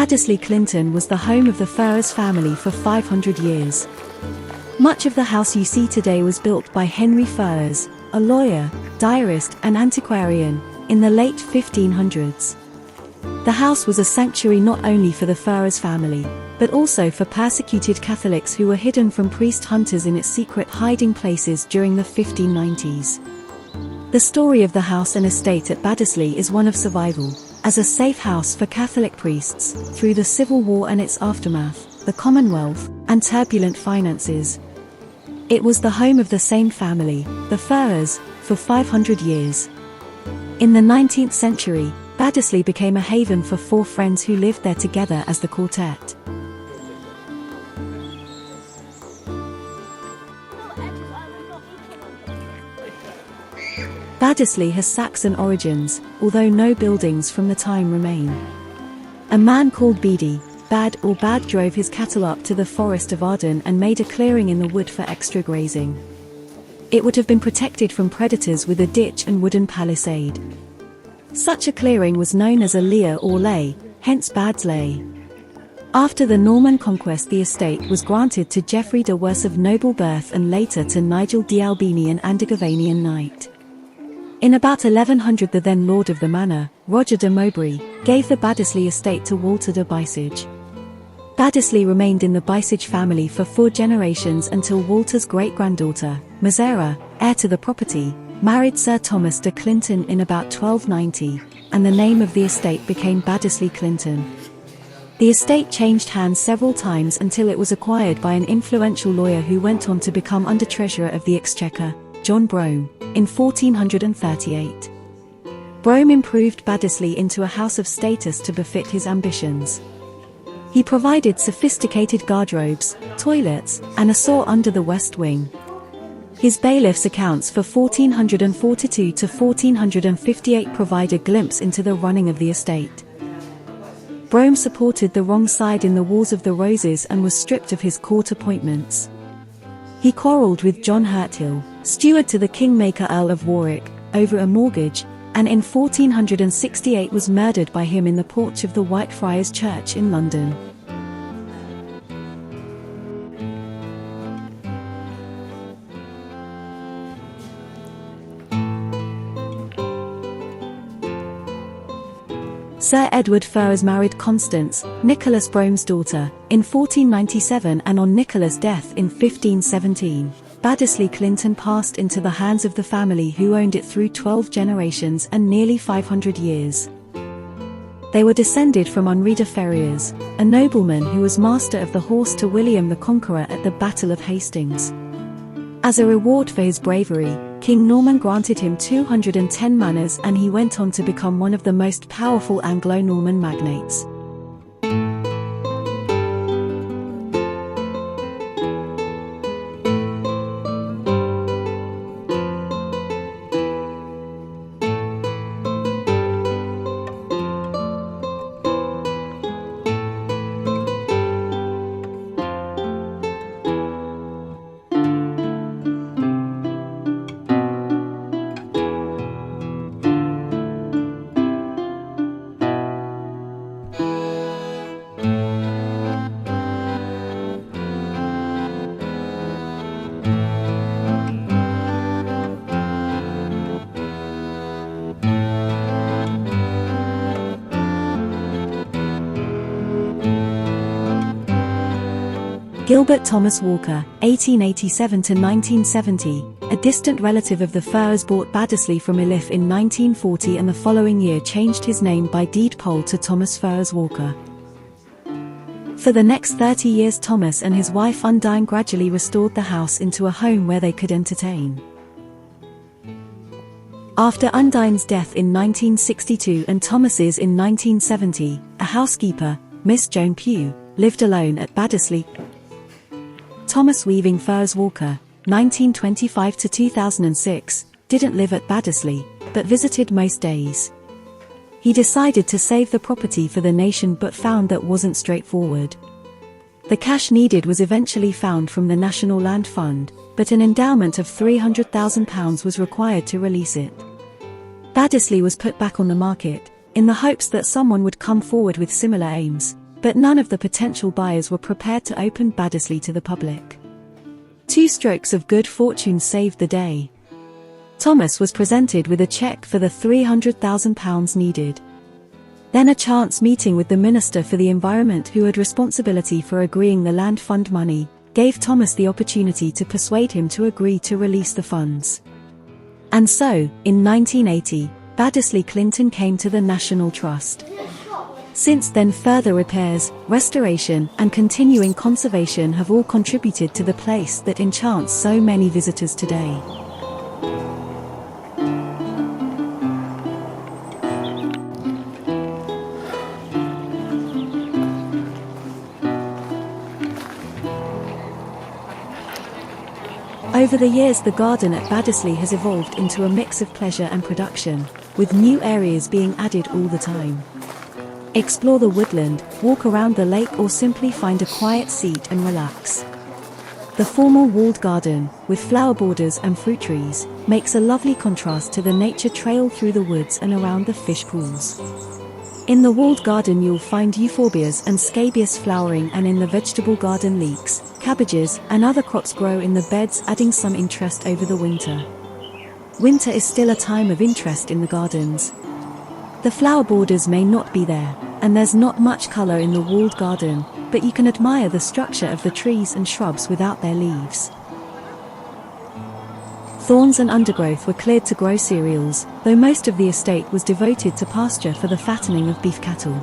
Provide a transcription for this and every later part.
Baddesley Clinton was the home of the Ferrers family for 500 years. Much of the house you see today was built by Henry Ferrers, a lawyer, diarist and antiquarian, in the late 1500s. The house was a sanctuary not only for the Ferrers family, but also for persecuted Catholics who were hidden from priest hunters in its secret hiding places during the 1590s. The story of the house and estate at Baddesley is one of survival, as a safe house for Catholic priests, through the Civil War and its aftermath, the Commonwealth, and turbulent finances. It was the home of the same family, the Ferrers, for 500 years. In the 19th century, Baddesley became a haven for four friends who lived there together as the Quartet. Baddesley has Saxon origins, although no buildings from the time remain. A man called Bad drove his cattle up to the Forest of Arden and made a clearing in the wood for extra grazing. It would have been protected from predators with a ditch and wooden palisade. Such a clearing was known as a leir or ley, hence Baddesley. After the Norman conquest, the estate was granted to Geoffrey de Wers of noble birth and later to Nigel de Albini, an Angevinian knight. In about 1100, the then lord of the manor, Roger de Mowbray, gave the Baddesley estate to Walter de Bysage. Baddesley remained in the Bysage family for 4 generations until Walter's great-granddaughter, Mazera, heir to the property, married Sir Thomas de Clinton in about 1290, and the name of the estate became Baddesley Clinton. The estate changed hands several times until it was acquired by an influential lawyer who went on to become Under-Treasurer of the Exchequer, John Brougham, in 1438. Brougham improved Baddesley into a house of status to befit his ambitions. He provided sophisticated guardrobes, toilets, and a saw under the west wing. His bailiff's accounts for 1442 to 1458 provide a glimpse into the running of the estate. Brougham supported the wrong side in the Wars of the Roses and was stripped of his court appointments. He quarrelled with John Hurthill, steward to the Kingmaker Earl of Warwick, over a mortgage, and in 1468 was murdered by him in the porch of the Whitefriars Church in London. Sir Edward Ferrers married Constance, Nicholas Brougham's daughter, in 1497, and on Nicholas' death in 1517, Baddesley Clinton passed into the hands of the family who owned it through 12 generations and nearly 500 years. They were descended from Henry Ferrers, a nobleman who was master of the horse to William the Conqueror at the Battle of Hastings. As a reward for his bravery, King Norman granted him 210 manors, and he went on to become one of the most powerful Anglo-Norman magnates. Gilbert Thomas Walker, 1887 to 1970, a distant relative of the Ferrers, bought Baddesley from Elif in 1940 and the following year changed his name by deed poll to Thomas Ferrers Walker. For the next 30 years, Thomas and his wife Undine gradually restored the house into a home where they could entertain. After Undine's death in 1962 and Thomas's in 1970, a housekeeper, Miss Joan Pugh, lived alone at Baddesley. Thomas Weaving Ferrers Walker, 1925 to 2006, didn't live at Baddesley, but visited most days. He decided to save the property for the nation but found that wasn't straightforward. The cash needed was eventually found from the National Land Fund, but an endowment of £300,000 was required to release it. Baddesley was put back on the market, in the hopes that someone would come forward with similar aims, But none of the potential buyers were prepared to open Baddesley to the public. 2 strokes of good fortune saved the day. Thomas was presented with a cheque for the £300,000 needed. Then a chance meeting with the Minister for the Environment, who had responsibility for agreeing the land fund money, gave Thomas the opportunity to persuade him to agree to release the funds. And so, in 1980, Baddesley Clinton came to the National Trust. Since then, further repairs, restoration, and continuing conservation have all contributed to the place that enchants so many visitors today. Over the years, the garden at Baddesley has evolved into a mix of pleasure and production, with new areas being added all the time. Explore the woodland, walk around the lake, or simply find a quiet seat and relax. The formal walled garden, with flower borders and fruit trees, makes a lovely contrast to the nature trail through the woods and around the fish pools. In the walled garden you'll find euphorbias and scabious flowering, and in the vegetable garden leeks, cabbages, and other crops grow in the beds, adding some interest over the winter. Winter is still a time of interest in the gardens. The flower borders may not be there, and there's not much colour in the walled garden, but you can admire the structure of the trees and shrubs without their leaves. Thorns and undergrowth were cleared to grow cereals, though most of the estate was devoted to pasture for the fattening of beef cattle.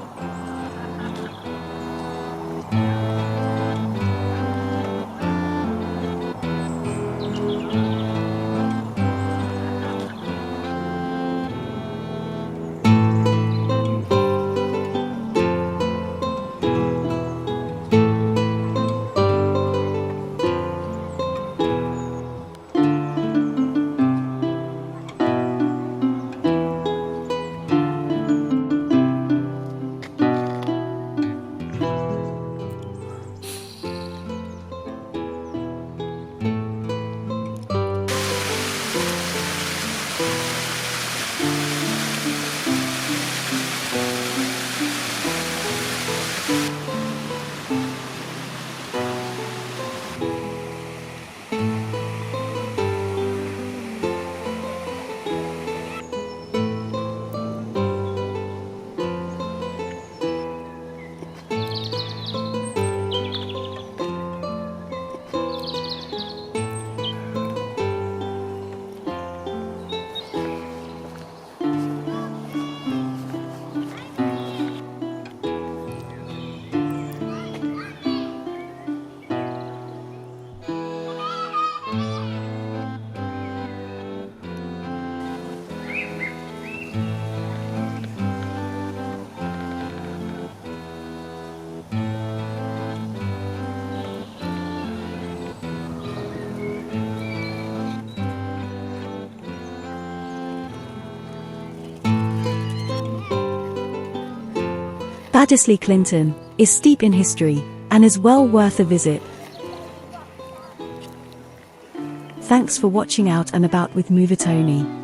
Baddesley Clinton is steep in history and is well worth a visit. Thanks for watching Out and About with Mover Tony.